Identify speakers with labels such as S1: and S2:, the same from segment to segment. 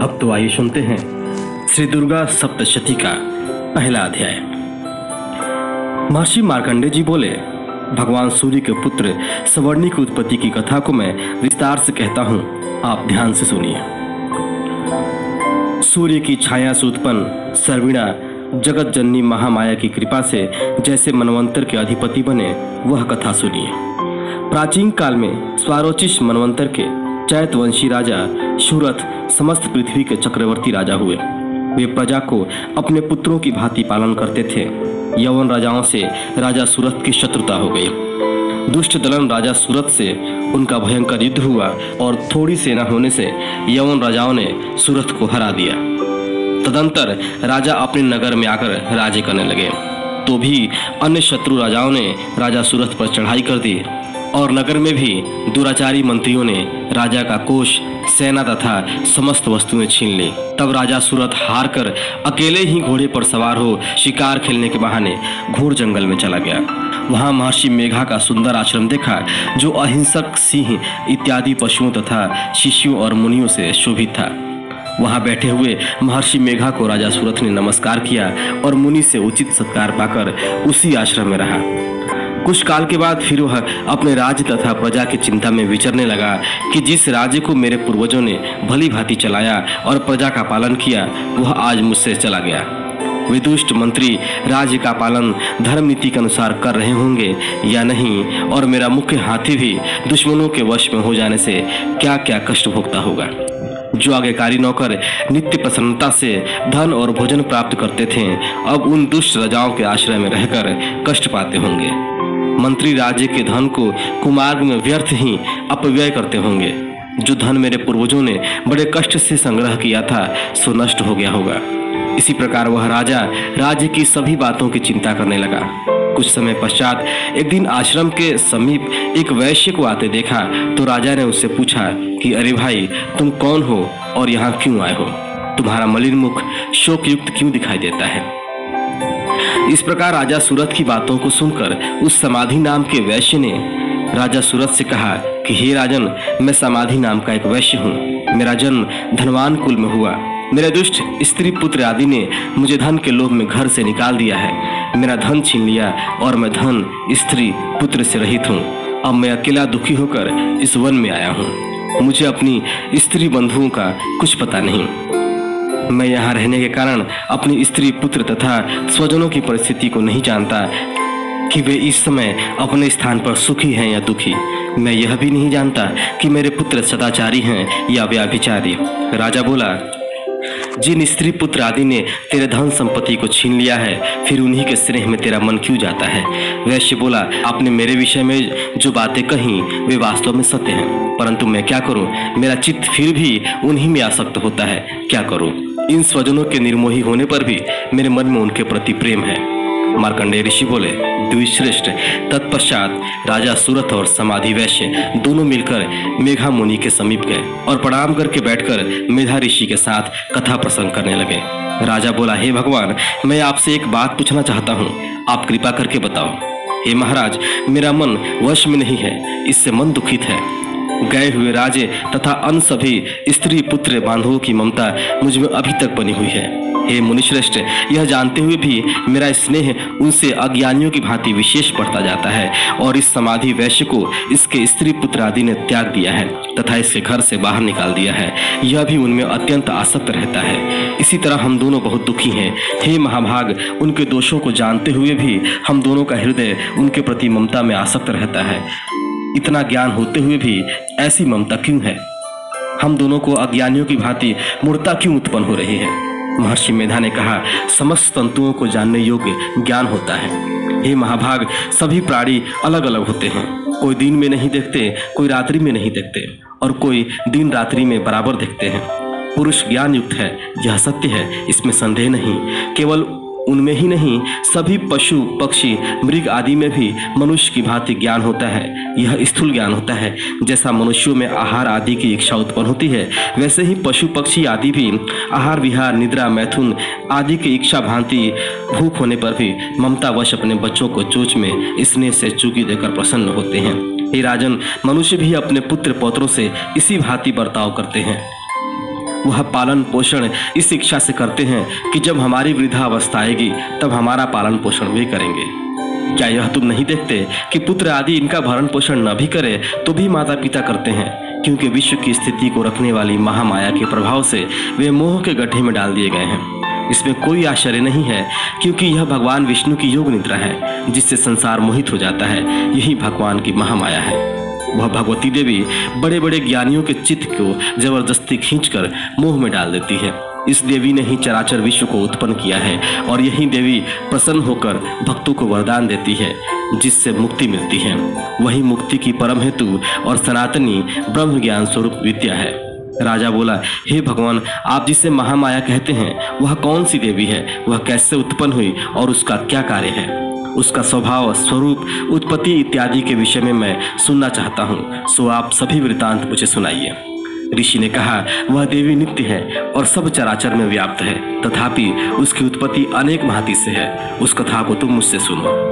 S1: अब तो आइए सुनते हैं श्री दुर्गा सप्तशती का पहला अध्याय। महर्षि मार्कंडेय जी बोले, भगवान सूर्य के पुत्र सवर्णी की उत्पत्ति की कथा को मैं विस्तार से कहता हूँ, आप ध्यान से सुनिए। सूर्य की छाया से उत्पन्न सर्विणा जगत जननी महामाया की कृपा से जैसे मनवंतर के अधिपति बने, वह कथा सुनिए। प्राचीन काल में स्वारोचिष मनवंतर के चैतवंशी राजा सुरथ समस्त पृथ्वी के चक्रवर्ती राजा हुए। वे प्रजा को अपने पुत्रों की भांति पालन करते थे। यवन राजाओं से राजा सुरथ की शत्रुता हो गई। दुष्ट दलन राजा सुरथ से उनका भयंकर युद्ध हुआ और थोड़ी सेना होने से यवन राजाओं ने सुरथ को हरा दिया। तदंतर राजा अपने नगर में आकर राज्य करने लगे, तो भी अन्य शत्रु राजाओं ने राजा सुरथ पर चढ़ाई कर दी और नगर में भी दुराचारी मंत्रियों ने राजा का कोष, सेना तथा समस्त वस्तुएं छीन ली। तब राजा सूरथ हार कर अकेले ही घोड़े पर सवार हो शिकार खेलने के बहाने घोर जंगल में चला गया। वहां महर्षि मेघा का सुंदर आश्रम देखा, जो अहिंसक सिंह इत्यादि पशुओं तथा शिष्यों और मुनियों से शोभित था। वहां बैठे हुए महर्षि मेघा को राजा सूरथ ने नमस्कार किया और मुनि से उचित सत्कार पाकर उसी आश्रम में रहा। कुछ काल के बाद फिर वह अपने राज्य तथा प्रजा की चिंता में विचरने लगा कि जिस राज्य को मेरे पूर्वजों ने भली भांति चलाया और प्रजा का पालन किया, वह आज मुझसे चला गया। वे दुष्ट मंत्री राज्य का पालन धर्म नीति के अनुसार कर रहे होंगे या नहीं, और मेरा मुख्य हाथी भी दुश्मनों के वश में हो जाने से क्या क्या कष्ट भोगता होगा। जो आज्ञाकारी नौकर नित्य प्रसन्नता से धन और भोजन प्राप्त करते थे, अब उन दुष्ट राजाओं के आश्रय में रहकर कष्ट पाते होंगे। मंत्री राज्य के धन को कुमार्ग में व्यर्थ ही अपव्यय करते होंगे। जो धन मेरे पूर्वजों ने बड़े कष्ट से संग्रह किया था, सो नष्ट हो गया होगा। इसी प्रकार वह राजा राज्य की सभी बातों की चिंता करने लगा। कुछ समय पश्चात एक दिन आश्रम के समीप एक वैश्य को आते देखा, तो राजा ने उससे पूछा कि अरे भाई, तुम कौन हो और यहाँ क्यों आए हो? तुम्हारा मलिन मुख शोक युक्त क्यों दिखाई देता है? इस प्रकार राजा सूरथ की बातों को सुनकर उस समाधि नाम के वैश्य ने राजा सूरथ से कहा कि हे राजन, मैं समाधि नाम का एक वैश्य हूँ। मेरा जन्म धनवान कुल में हुआ। मेरे दुष्ट स्त्री पुत्र आदि ने मुझे धन के लोभ में घर से निकाल दिया है। मेरा धन छीन लिया और मैं धन, स्त्री, पुत्र से रहित हूँ। अब मैं अकेला दुखी होकर इस वन में आया हूँ। मुझे अपनी स्त्री बंधुओं का कुछ पता नहीं। मैं यहाँ रहने के कारण अपनी स्त्री, पुत्र तथा स्वजनों की परिस्थिति को नहीं जानता कि वे इस समय अपने स्थान पर सुखी हैं या दुखी। मैं यह भी नहीं जानता कि मेरे पुत्र सदाचारी हैं या व्यभिचारी। राजा बोला, जिन स्त्री पुत्र आदि ने तेरे धन संपत्ति को छीन लिया है, फिर उन्हीं के स्नेह में तेरा मन क्यों जाता है? वैश्य बोला, आपने मेरे विषय में जो बातें कही वे वास्तव में सत्य हैं, परंतु मैं क्या करूं? मेरा चित्त फिर भी उन्हीं में आसक्त होता है। क्या करूं? इन स्वजनों के निर्मोही होने पर भी मेरे मन में उनके प्रति प्रेम है। मार्कंडेय ऋषि बोले, द्विश्रेष्ठ। तत्पश्चात राजा सूरथ और समाधि वैश्य दोनों मिलकर मेघा मुनि के समीप गए और प्रणाम करके बैठकर मेधा ऋषि के साथ कथा प्रसंग करने लगे। राजा बोला, हे भगवान, मैं आपसे एक बात पूछना चाहता हूँ, आप कृपा करके बताओ। हे महाराज, मेरा मन वश में नहीं है, इससे मन दुखित है। गए हुए राजे तथा अन्य सभी स्त्री, पुत्र, बांधवों की ममता मुझ में अभी तक बनी हुई है। हे मुनिश्रेष्ठ, यह जानते हुए भी मेरा स्नेह उनसे अज्ञानियों की भांति विशेष बढ़ता जाता है और इस समाधि वैश्य को इसके स्त्री, पुत्र आदि ने त्याग दिया है तथा इसके घर से बाहर निकाल दिया है। यह भी उनमें अत्यंत आसक्त रहता है। इसी तरह हम दोनों बहुत दुखी हैं। हे महाभाग, उनके दोषों को जानते हुए भी हम दोनों का हृदय उनके प्रति ममता में आसक्त रहता है। इतना ज्ञान होते हुए भी ऐसी ममता क्यों है? हम दोनों को अज्ञानियों की भांति मूर्ता क्यों उत्पन्न हो रही है? महर्षि मेधा ने कहा, समस्त तंतुओं को जानने योग्य ज्ञान होता है। हे महाभाग, सभी प्राणी अलग अलग होते हैं। कोई दिन में नहीं देखते, कोई रात्रि में नहीं देखते और कोई दिन रात्रि में बराबर देखते हैं। पुरुष ज्ञान युक्त है, यह सत्य है, इसमें संदेह नहीं। केवल उनमें ही नहीं, सभी पशु, पक्षी, मृग आदि में भी मनुष्य की भांति ज्ञान होता है। यह स्थूल ज्ञान होता है। जैसा मनुष्यों में आहार आदि की इच्छा उत्पन्न होती है, वैसे ही पशु पक्षी आदि भी आहार, विहार, निद्रा, मैथुन आदि की इच्छा भांति भूख होने पर भी ममतावश अपने बच्चों को चोंच में स्नेह से चूकी देकर प्रसन्न होते हैं। हे राजन, मनुष्य भी अपने पुत्र पौत्रों से इसी भांति बर्ताव करते हैं। वह पालन पोषण इस इच्छा से करते हैं कि जब हमारी वृद्धावस्था आएगी तब हमारा पालन पोषण भी करेंगे। क्या यह तुम नहीं देखते कि पुत्र आदि इनका भरण पोषण न भी करे तो भी माता पिता करते हैं, क्योंकि विश्व की स्थिति को रखने वाली महामाया के प्रभाव से वे मोह के गड्ढे में डाल दिए गए हैं। इसमें कोई आश्चर्य नहीं है, क्योंकि यह भगवान विष्णु की योग निद्रा है जिससे संसार मोहित हो जाता है। यही भगवान की महामाया है। वह भगवती देवी बड़े बड़े ज्ञानियों के चित्त को जबरदस्ती खींचकर मोह में डाल देती है। इस देवी ने ही चराचर विश्व को उत्पन्न किया है और यही देवी प्रसन्न होकर भक्तों को वरदान देती है जिससे मुक्ति मिलती है। वही मुक्ति की परम हेतु और सनातनी ब्रह्म ज्ञान स्वरूप विद्या है। राजा बोला, हे भगवान, आप जिसे महामाया कहते हैं वह कौन सी देवी है, वह कैसे उत्पन्न हुई और उसका क्या कार्य है, उसका स्वभाव, स्वरूप, उत्पत्ति इत्यादि के विषय में मैं सुनना चाहता हूँ, सो आप सभी वृतांत मुझे सुनाइए। ऋषि ने कहा, वह देवी नित्य है और सब चराचर में व्याप्त है, तथापि उसकी उत्पत्ति अनेक भांति से है। उस कथा को तुम मुझसे सुनो।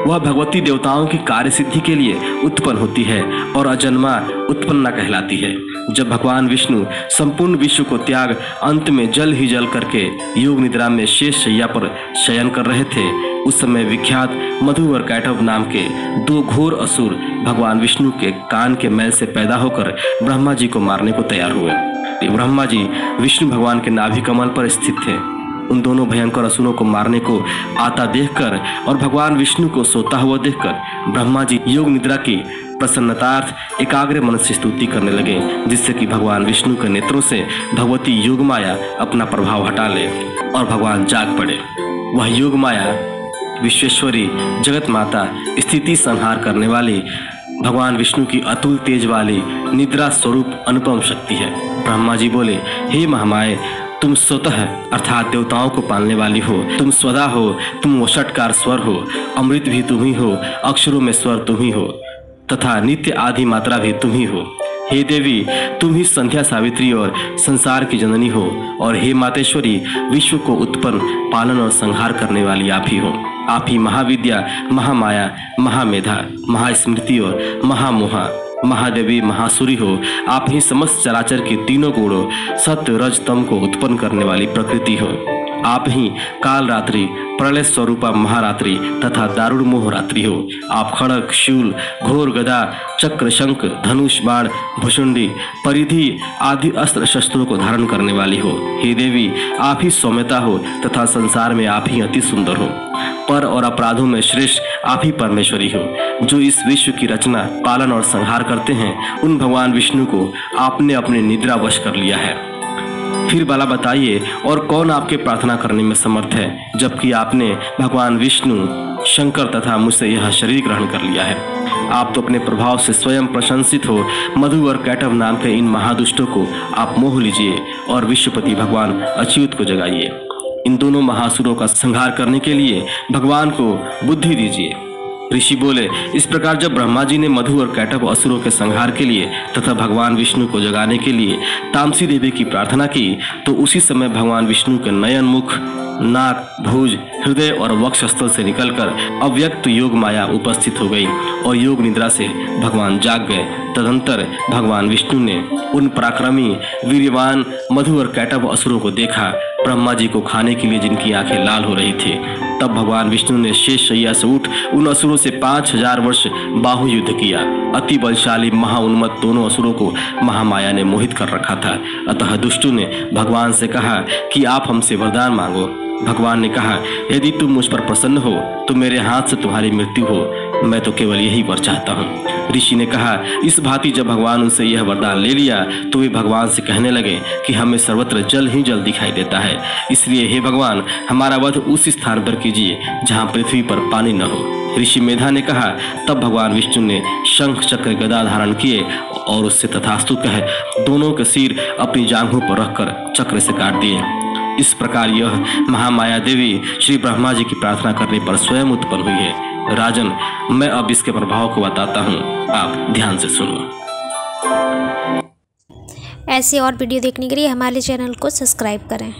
S1: वह भगवती देवताओं की कार्य सिद्धि के लिए उत्पन्न होती है और अजन्मा उत्पन्ना कहलाती है। जब भगवान विष्णु संपूर्ण विश्व को त्याग अंत में जल ही जल करके योग निद्रा में शेष शैया पर शयन कर रहे थे, उस समय विख्यात मधु और कैटभ नाम के दो घोर असुर भगवान विष्णु के कान के मैल से पैदा होकर ब्रह्मा जी को मारने को तैयार हुए। ब्रह्मा जी विष्णु भगवान के नाभि कमल पर स्थित थे। उन दोनों भयंकर असुरों को मारने को आता देखकर और भगवान विष्णु को सोता हुआ देखकर ब्रह्मा जी योग निद्रा की प्रसन्नतार्थ एकाग्र मन से स्तुति करने लगे, जिससे कि भगवान विष्णु के नेत्रों से भगवती योग माया अपना प्रभाव हटा ले और भगवान जाग पड़े। वह योग माया विश्वेश्वरी, जगत माता, स्थिति संहार करने वाली, भगवान विष्णु की अतुल तेज वाली निद्रा स्वरूप अनुपम शक्ति है। ब्रह्मा जी बोले, हे महामाये, तुम स्वतः अर्थात देवताओं को पालने वाली हो, तुम स्वदा हो, तुम वषटकार स्वर हो, अमृत भी तुम ही हो, अक्षरों में स्वर तुम ही हो तथा नित्य आदि मात्रा भी तुम ही हो। हे देवी, तुम ही संध्या सावित्री और संसार की जननी हो, और हे मातेश्वरी, विश्व को उत्पन्न, पालन और संहार करने वाली आप ही हो। आप ही महाविद्या, महामाया, महामेधा, महास्मृति और महामोहा, महादेवी, महासुरी हो। आप ही समस्त चराचर के तीनों गुणों सत्य रज तम को उत्पन्न करने वाली प्रकृति हो। आप ही काल रात्रि, प्रलय स्वरूपा महारात्रि तथा दारुण मोह रात्रि हो। आप खड़ग, शूल, घोर गदा, चक्र, शंख, धनुष, बाण, भुषुंडी, परिधि आदि अस्त्र शस्त्रों को धारण करने वाली हो। हे देवी, आप ही सौम्यता हो तथा संसार में आप ही अति सुंदर हो। पर और अपराधों में श्रेष्ठ आप ही परमेश्वरी हो। जो इस विश्व की रचना, पालन और संहार करते हैं, उन भगवान विष्णु को आपने अपने निद्रा वश कर लिया है। फिर भला बताइए, और कौन आपके प्रार्थना करने में समर्थ है, जबकि आपने भगवान विष्णु, शंकर तथा मुझसे यह शरीर ग्रहण कर लिया है। आप तो अपने प्रभाव से स्वयं प्रशंसित हो। मधु और कैटभ नाम के इन महादुष्टों को आप मोह लीजिए और विश्वपति भगवान अच्युत को जगाइए। इन दोनों महासुरों का संहार करने के लिए भगवान को बुद्धि दीजिए। ऋषि बोले, इस प्रकार जब ब्रह्मा जी ने मधु और कैटभ असुरों के संहार के लिए तथा भगवान विष्णु को जगाने के लिए तामसी देवी की प्रार्थना की, तो उसी समय भगवान विष्णु के नयन, मुख, नाक, भुज, हृदय और वक्षस्थल से निकलकर अव्यक्त योग माया उपस्थित हो गई और योग निद्रा से भगवान जाग गए। तदंतर भगवान विष्णु ने उन पराक्रमी, वीर्यवान मधु और कैटभ असुरों को देखा, ब्रह्मा जी को खाने के लिए जिनकी आंखें लाल हो रही थी। तब भगवान विष्णु ने शेष शैया से उठ उन असुरों से 5000 वर्ष बाहु युद्ध किया। अति बलशाली महाउन्मत्त दोनों असुरों को महामाया ने मोहित कर रखा था। अतः दुष्टों ने भगवान से कहा कि आप हमसे वरदान मांगो। भगवान ने कहा, यदि तुम मुझ पर प्रसन्न हो तो मेरे हाथ से तुम्हारी मृत्यु हो, मैं तो केवल यही वर चाहता हूँ। ऋषि ने कहा, इस भांति जब भगवान उनसे यह वरदान ले लिया तो वे भगवान से कहने लगे कि हमें सर्वत्र जल ही जल दिखाई देता है, इसलिए हे भगवान, हमारा वध उस स्थान पर कीजिए जहाँ पृथ्वी पर पानी न हो। ऋषि मेधा ने कहा, तब भगवान विष्णु ने शंख, चक्र, गदा धारण किए और उससे तथास्तु कहे दोनों के सिर अपनी जांघों पर रखकर चक्र से काट दिए। इस प्रकार यह महामाया देवी श्री ब्रह्मा जी की प्रार्थना करने पर स्वयं उत्पन्न हुई है। राजन, मैं अब इसके प्रभाव को बताता हूँ, आप ध्यान से सुनो।
S2: ऐसे और वीडियो देखने के लिए हमारे चैनल को सब्सक्राइब करें।